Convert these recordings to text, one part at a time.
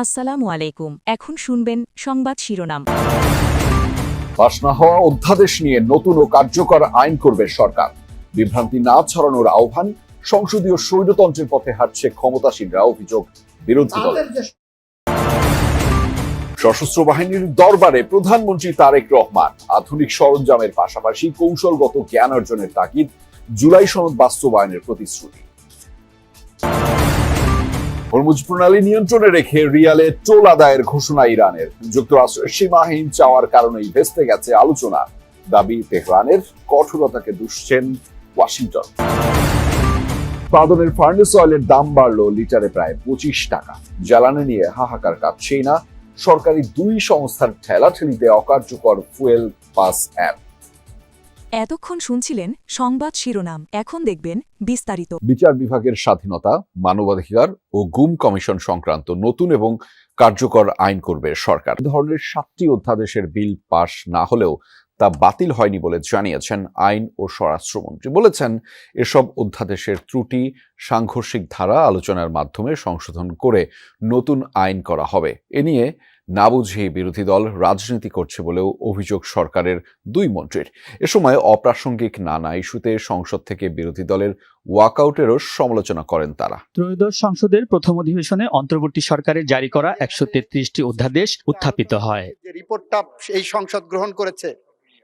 আসসালামু আলাইকুম। এখন শুনবেন সংবাদ শিরোনাম। পাস না হওয়া অধ্যাদেশ নিয়ে নতুন ও কার্যকর আইন করবে সরকার। বিভ্রান্তি না ছড়ানোর আহ্বান। সংসদীয় স্বৈরতন্ত্রের পথে হাঁটছে ক্ষমতাসীনরা, অভিযোগ বিরোধী দলের। সশস্ত্র বাহিনীর দরবারে প্রধানমন্ত্রী তারেক রহমান আধুনিক সরঞ্জামের পাশাপাশি কৌশলগত জ্ঞান অর্জনের তাগিদ, জুলাই সনদ বাস্তবায়নের প্রতিশ্রুতি। হরমুজ প্রণালী নিয়ন্ত্রণে রেখে রিয়ালে টোল আদায়ের ঘোষণা ইরানের। যুক্তরাষ্ট্রের সীমাহীন চাওয়ার কারণেই ভেস্তে গেছে আলোচনা, দাবি তেহরানের। কঠোরতাকে দুষছেন ওয়াশিংটন। উৎপাদনের ফার্নেস অয়েলের দাম বাড়লো লিটারে প্রায় 25 টাকা। জ্বালানি নিয়ে হাহাকার কাটছেই না। সরকারি দুই সংস্থার ঠেলাঠেলিতে অকার্যকর ফুয়েল পাস অ্যাপ। এতক্ষণ শুনছিলেন সংবাদ শিরোনাম, এখন দেখবেন বিস্তারিত। বিচার বিভাগের স্বাধীনতা, মানবাধিকার ও গুম কমিশন সংক্রান্ত নতুন এবং কার্যকর আইন করবে সরকার। ধরনের 7টি অধ্যাদেশের বিল পাশ না হলেও তা বাতিল হয়নি বলে জানিয়েছেন আইন ও স্বরাষ্ট্রমন্ত্রী। বলেছেন, এসব অধ্যাদেশের ত্রুটি, সাংঘর্ষিক ধারা আলোচনার মাধ্যমে সংশোধন করে নতুন আইন করা হবে। এ নিয়ে না বুঝেই বিরোধী দল রাজনীতি করছে বলেও অভিযোগ সরকারের দুই মন্ত্রীর। এ সময় অপ্রাসঙ্গিক নানা ইস্যুতে সংসদ থেকে বিরোধী দলের ওয়াকআউটেরও সমালোচনা করেন তারা। ত্রয়োদশ সংসদের প্রথম অধিবেশনে অন্তর্বর্তী সরকারের জারি করা 133টি অধ্যাদেশ উত্থাপিত হয়। যে রিপোর্টটা এই সংসদ গ্রহণ করেছে,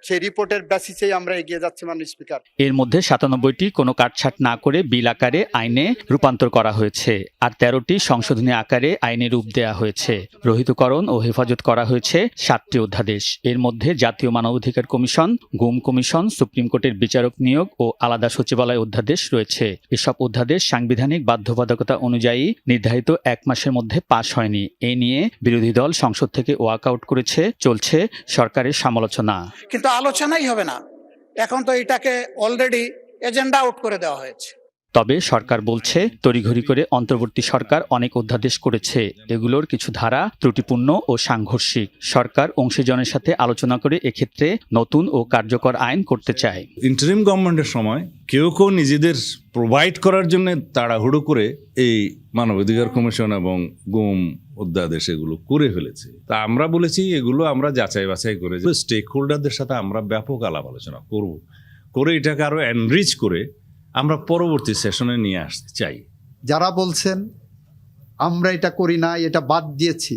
সেই রিপোর্টের বেসিসেই আমরা এগিয়ে যাচ্ছি মাননীয় স্পিকার। এর মধ্যে 97টি কোনো কাটছাট না করে বিল আকারে আইনে রূপান্তর করা হয়েছে, আর 13টি সংশোধনী আকারে আইনে রূপ দেয়া হয়েছে। রহিতকরণ ও হেফাজত করা হয়েছে 7টি অধ্যাদেশ। এর মধ্যে জাতীয় মানবাধিকার কমিশন, গুম কমিশন, সুপ্রিম কোর্টের বিচারক নিয়োগ ও আলাদা সচিবালয় অধ্যাদেশ রয়েছে। এসব অধ্যাদেশ সাংবিধানিক বাধ্যবাধকতা অনুযায়ী নির্ধারিত 1 মাসের মধ্যে পাশ হয়নি। এ নিয়ে বিরোধী দল সংসদ থেকে ওয়াকআউট করেছে। চলছে সরকারের সমালোচনা। কিন্তু আলোচনাই হবে না, এখন তো এটাকে অলরেডি এজেন্ডা আউট করে দেওয়া হয়েছে। তবে সরকার বলছে, তড়িঘড়ি করে অন্তর্বর্তী সরকার অনেক অধ্যাদেশ করেছে, এগুলোর কিছু ধারা ত্রুটিপূর্ণ ও সাংঘর্ষিক। সরকার অংশীজনের সাথে আলোচনা করে এক্ষেত্রে নতুন ও কার্যকর আইন করতে চায়। ইন্টারিম গভর্নমেন্টের সময় কেউ নিজেদের প্রোভাইড করার জন্য তাড়াহুড়ো করে এই মানবাধিকার কমিশন এবং গুম অধ্যাদেশ এগুলো করে ফেলেছে। তা আমরা বলেছি, এগুলো আমরা যাচাই বাছাই করে স্টেক হোল্ডারদের সাথে আমরা ব্যাপক আলাপ আলোচনা করে এটাকে আরো এনরিচ করে আমরা পরবর্তী সেশনে নিয়ে আসতে চাই। যারা বলছেন আমরা এটা করি না, এটা বাদ দিয়েছি,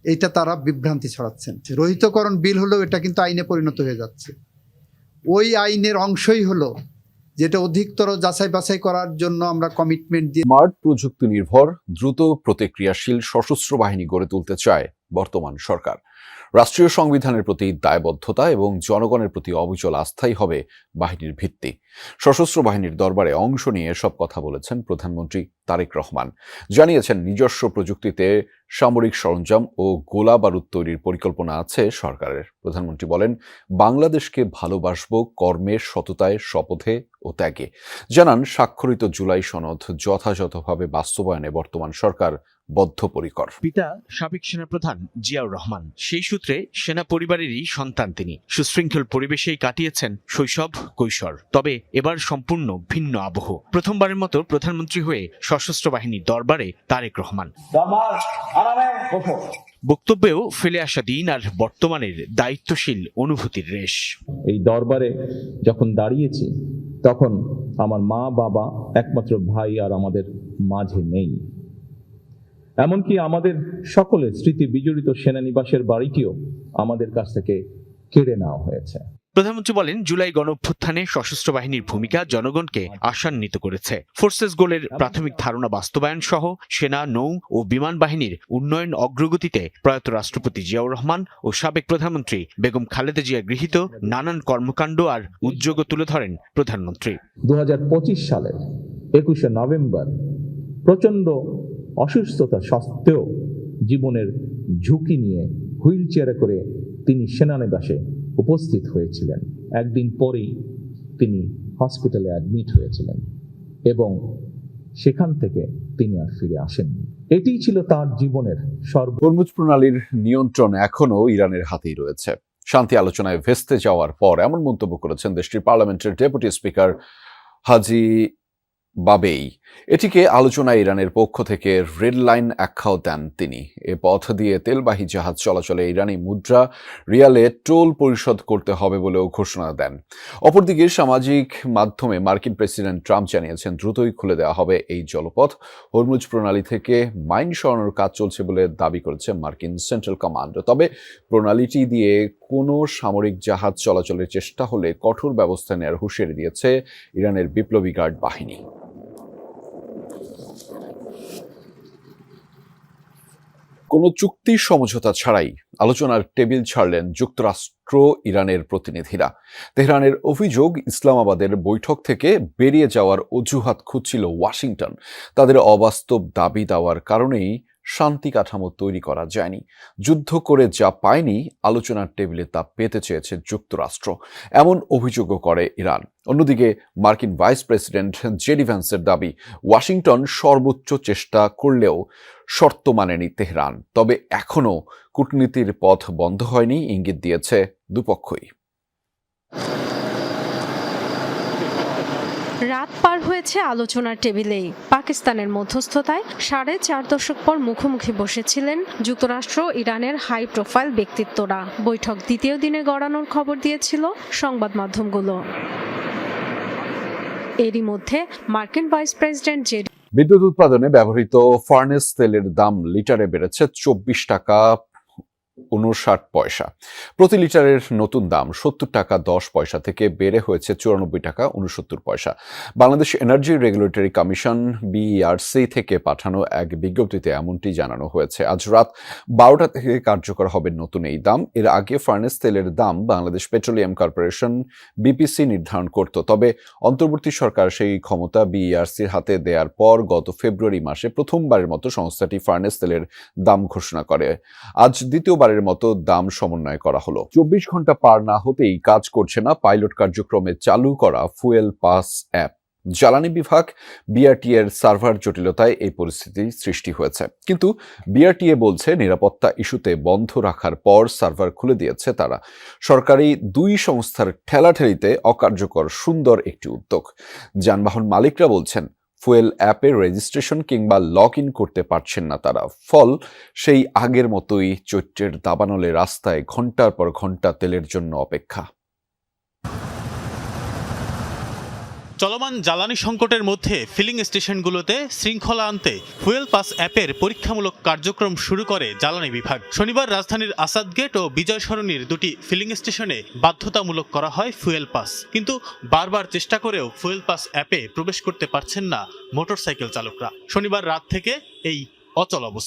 এটা তারা বিভ্রান্তি ছড়াচ্ছেন। রহিতকরণ বিল হলেও এটা কিন্তু আইনে পরিণত হয়ে যাচ্ছে। ওই আইনের অংশই হলো যেটা অধিকতর যাচাই বাছাই করার জন্য আমরা কমিটমেন্ট দিয়ে স্মার্ট প্রযুক্তি নির্ভর, দ্রুত প্রতিক্রিয়াশীল সশস্ত্র বাহিনী গড়ে তুলতে চায় বর্তমান সরকার। রাষ্ট্রীয় সংবিধানের প্রতি দায়বদ্ধতা এবং জনগণের প্রতি অবিচল আস্থাই হবে বাহিনীর ভিত্তি। সশস্ত্র বাহিনীর দরবারে অংশ নিয়ে এসব কথা বলেছেন প্রধানমন্ত্রী তারেক রহমান। জানিয়েছেন, নিজস্ব প্রযুক্তিতে সামরিক সরঞ্জাম ও গোলা বারুদ তৈরির পরিকল্পনা আছে সরকারের। প্রধানমন্ত্রী বলেন, বাংলাদেশকে ভালোবাসবো কর্মে, সততায়, শপথে ও ত্যাগে। জানান, স্বাক্ষরিত জুলাই সনদ যথাযথভাবে বাস্তবায়নে বর্তমান সরকার বদ্ধপরিকর। পিতা সাবেক সেনাপ্রধান জিয়াউর রহমান, সেই সূত্রে সেনা পরিবারেরই সন্তান তিনি। সুশৃঙ্খল পরিবেশেই কাটিয়েছেন শৈশব, কৈশোর। তবে এবার সম্পূর্ণ ভিন্ন আবহ। প্রথমবারের মতো প্রধানমন্ত্রী হয়ে সশস্ত্র বাহিনীর দরবারে তারেক রহমান। বক্তব্যেও ফেলে আসা দিন আর বর্তমানের দায়িত্বশীল অনুভূতির রেশ। এই দরবারে যখন দাঁড়িয়েছি, তখন আমার মা, বাবা, একমাত্র ভাই আর আমাদের মাঝে নেই। এমনকি আমাদের সকলের স্মৃতি বিজড়িত সেনানিবাসের বাড়িটিও আমাদের কাছ থেকে কেড়ে নেওয়া হয়েছে। প্রধানমন্ত্রী বলেন, জুলাই গণঅভ্যুত্থানে সশস্ত্র বাহিনীর ভূমিকা জনগণকে আশান্বিত করেছে। ফোর্সেস গোলের প্রাথমিক ধারণা বাস্তবায়ন সহ সেনা, নৌ ও বিমান বাহিনীর উন্নয়ন অগ্রগতিতে প্রয়াত রাষ্ট্রপতি জিয়াউর রহমান ও সাবেক প্রধানমন্ত্রী বেগম খালেদা জিয়া গৃহীত নানান কর্মকাণ্ড আর উদ্যোগও তুলে ধরেন প্রধানমন্ত্রী। 2025 সালের 21শে নভেম্বর প্রচন্ড অসুস্থতা সত্ত্বেও জীবনের ঝুঁকি নিয়ে হুইল চেয়ারে করে তিনি সেনানিবাসে উপস্থিত হয়েছিলেন। একদিন পরেই তিনি হসপিটালে অ্যাডমিট হয়েছিলেন এবং সেখান থেকে তিনি আর ফিরে আসেননি। এটিই ছিল তার জীবনের হরমুজ প্রণালীর নিয়ন্ত্রণ এখনো ইরানের হাতেই রয়েছে। শান্তি আলোচনায় ভেস্তে যাওয়ার পর এমন মন্তব্য করেছেন দেশটির পার্লামেন্টের ডেপুটি স্পিকার হাজি বাবেই। এটিকে আলোচনায় ইরানের পক্ষ থেকে রেড লাইন আখ্যাও দেন তিনি। এ পথ দিয়ে তেলবাহী জাহাজ চলাচলে ইরানি মুদ্রা রিয়ালে টোল পরিশোধ করতে হবে বলেও ঘোষণা দেন। অপরদিকে সামাজিক মাধ্যমে মার্কিন প্রেসিডেন্ট ট্রাম্প জানিয়েছেন দ্রুতই খুলে দেওয়া হবে এই জলপথ। হরমুজ প্রণালী থেকে মাইন সরানোর কাজ চলছে বলে দাবি করেছে মার্কিন সেন্ট্রাল কমান্ড। তবে প্রণালীটি দিয়ে কোনো সামরিক জাহাজ চলাচলের চেষ্টা হলে কঠোর ব্যবস্থা নেওয়ার হুঁশিয়ারি দিয়েছে ইরানের বিপ্লবী গার্ড বাহিনী। কোনো চুক্তি সমঝোতা ছাড়াই আলোচনার টেবিল ছাড়লেন যুক্তরাষ্ট্র ইরানের প্রতিনিধিরা। তেহরানের অভিযোগ, ইসলামাবাদের বৈঠক থেকে বেরিয়ে যাওয়ার অজুহাত খুঁজছিল ওয়াশিংটন। তাদের অবাস্তব দাবি দেওয়ার কারণেই শান্তি কাঠামো তৈরি করা যায়নি। যুদ্ধ করে যা পায়নি, আলোচনার টেবিলে তা পেতে চেয়েছে যুক্তরাষ্ট্র, এমন অভিযোগও করে ইরান। অন্যদিকে মার্কিন ভাইস প্রেসিডেন্ট জেডি ভ্যান্সের দাবি, ওয়াশিংটন সর্বোচ্চ চেষ্টা করলেও শর্ত মানেনি তেহরান। তবে এখনও কূটনীতির পথ বন্ধ হয়নি, ইঙ্গিত দিয়েছে দুপক্ষই। রাত পার হয়েছে আলোচনার টেবিলেই। পাকিস্তানের মধ্যস্থতায় 4.5 দশক পর মুখোমুখি বসেছিলেন যুক্তরাষ্ট্র ইরানের হাই প্রোফাইল ব্যক্তিত্বরা। বৈঠক দ্বিতীয় দিনে গড়ানোর খবর দিয়েছিল সংবাদ মাধ্যমগুলো। এরই মধ্যে মার্কিন ভাইস প্রেসিডেন্ট জেডি বিদ্যুৎ উৎপাদনে ব্যবহৃত ফার্নেস তেলের দাম লিটারে বেড়েছে 24 টাকা 59 পয়সা। প্রতি লিটারের নতুন দাম 70 টাকা 10 পয়সা থেকে বেড়ে হয়েছে 94 টাকা 69 পয়সা। Bangladesh energy regulatory commission BERC থেকে পাঠানো এক বিজ্ঞপ্তিতে এমনটি জানানো হয়েছে। আজ রাত 12টা থেকে কার্যকর হবে নতুন এই দাম। এর আগে ফার্নেস তেলের দাম বাংলাদেশ পেট্রোলিয়াম কর্পোরেশন বিপিসি নির্ধারণ করত। তবে অন্তর্বর্তী সরকার সেই ক্ষমতা বিইআরসির হাতে দেওয়ার পর গত ফেব্রুয়ারি মাসে প্রথমবারের মতো সংস্থাটি ফার্নেস তেলের দাম ঘোষণা করে। আজ দ্বিতীয়বারের মতো দাম সমন্বয় করা হলো। 24 ঘন্টা পার না হতেই কাজ করছে না পাইলট কার্যক্রমে চালু করা ফুয়েল পাস অ্যাপ। জ্বালানি বিভাগ বিআরটিএ এর সার্ভার জটিলতায় এই পরিস্থিতি সৃষ্টি হয়েছে। কিন্তু বিআরটিএ বলছে নিরাপত্তা ইস্যুতে বন্ধ রাখার পর সার্ভার খুলে দিয়েছে তারা। সরকারি দুই সংস্থার ঠেলাঠেলিতে অকার্যকর সুন্দর একটি উদ্যোগ। যানবাহন মালিকরা বলছেন ফুয়েল অ্যাপে রেজিস্ট্রেশন কিংবা লগ ইন করতে পারছেন না তারা। ফল সেই আগের মতোই চৈত্রের দাবানলে রাস্তায় ঘন্টার পর ঘন্টা তেলের জন্য অপেক্ষা। চলমান জ্বালানি সংকটের মধ্যে ফিলিং স্টেশনগুলোতে শৃঙ্খলা আনতে ফুয়েল পাস অ্যাপের পরীক্ষামূলক কার্যক্রম শুরু করে জ্বালানি বিভাগ। শনিবার রাজধানীর আসাদ গেট ও বিজয় সরণির দুটি ফিলিং স্টেশনে বাধ্যতামূলক করা হয় ফুয়েল পাস। কিন্তু বারবার চেষ্টা করেও ফুয়েল পাস অ্যাপে প্রবেশ করতে পারছেন না মোটরসাইকেল চালকরা। শনিবার রাত থেকে এই অচল অবস্থা।